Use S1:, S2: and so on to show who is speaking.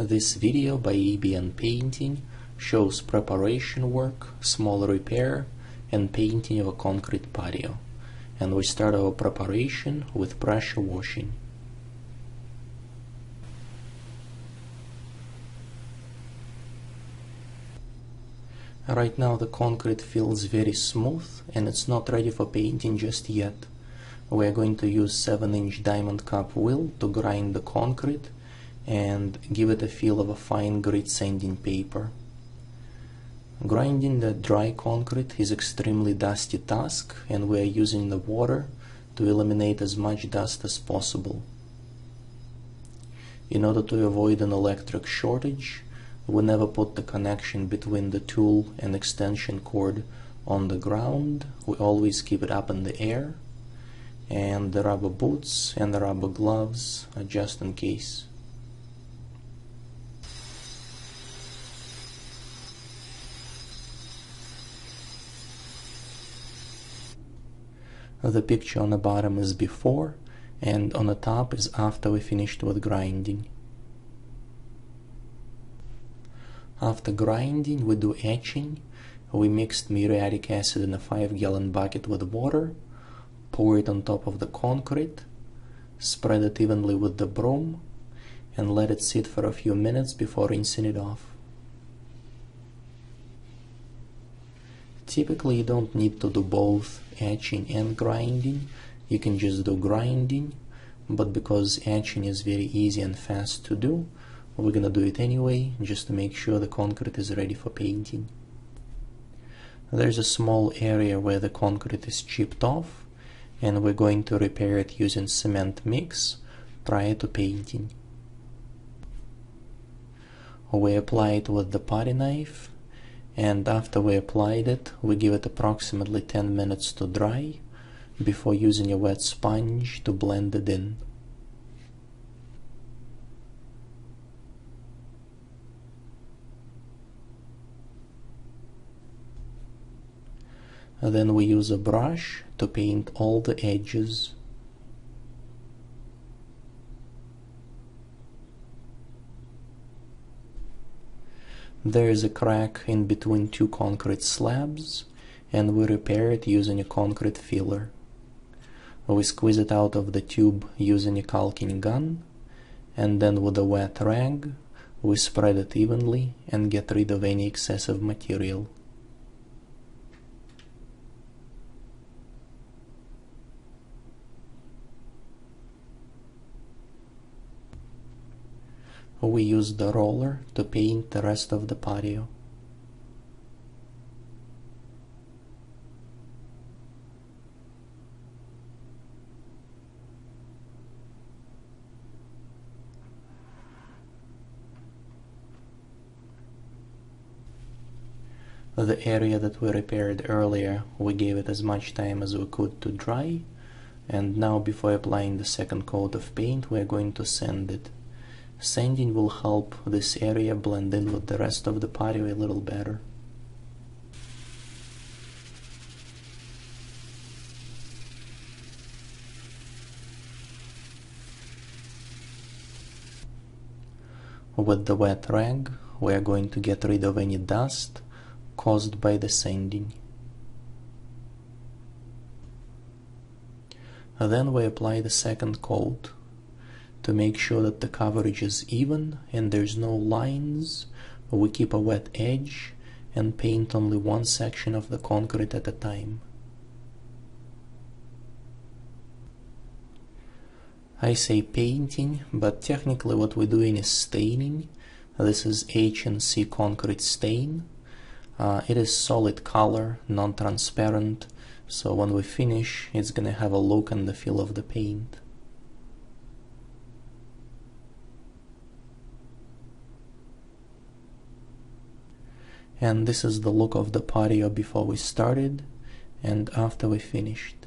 S1: This video by EBN Painting shows preparation work, small repair, and painting of a concrete patio. And we start our preparation with pressure washing. Right now the concrete feels very smooth and it's not ready for painting just yet. We are going to use 7-inch diamond cup wheel to grind the concrete and give it a feel of a fine grit sanding paper. Grinding the dry concrete is extremely dusty task, and we are using the water to eliminate as much dust as possible. In order to avoid an electric shortage, we never put the connection between the tool and extension cord on the ground. We always keep it up in the air, and the rubber boots and the rubber gloves are just in case. The picture on the bottom is before, and on the top is after we finished with grinding. After grinding, we do etching. We mixed mirotic acid in a 5-gallon bucket with water, pour it on top of the concrete, spread it evenly with the broom, and let it sit for a few minutes before rinsing it off. Typically you don't need to do both etching and grinding, you can just do grinding, but because etching is very easy and fast to do, we're gonna do it anyway, just to make sure the concrete is ready for painting. There's a small area where the concrete is chipped off, and we're going to repair it using cement mix prior to painting. We apply it with the putty knife, and after we applied it, we give it approximately 10 minutes to dry before using a wet sponge to blend it in. Then we use a brush to paint all the edges. There is a crack in between two concrete slabs, and we repair it using a concrete filler. We squeeze it out of the tube using a caulking gun, and then with a wet rag we spread it evenly and get rid of any excessive material. We use the roller to paint the rest of the patio. The area that we repaired earlier, we gave it as much time as we could to dry, and now before applying the second coat of paint we are going to sand it. Sanding will help this area blend in with the rest of the patio a little better. With the wet rag, we are going to get rid of any dust caused by the sanding. Then we apply the second coat. To make sure that the coverage is even and there's no lines, we keep a wet edge and paint only one section of the concrete at a time. I say painting, but technically what we're doing is staining. This is H&C concrete stain. It is solid color, non-transparent, so when we finish it's gonna have a look and the feel of the paint. And this is the look of the patio before we started and after we finished.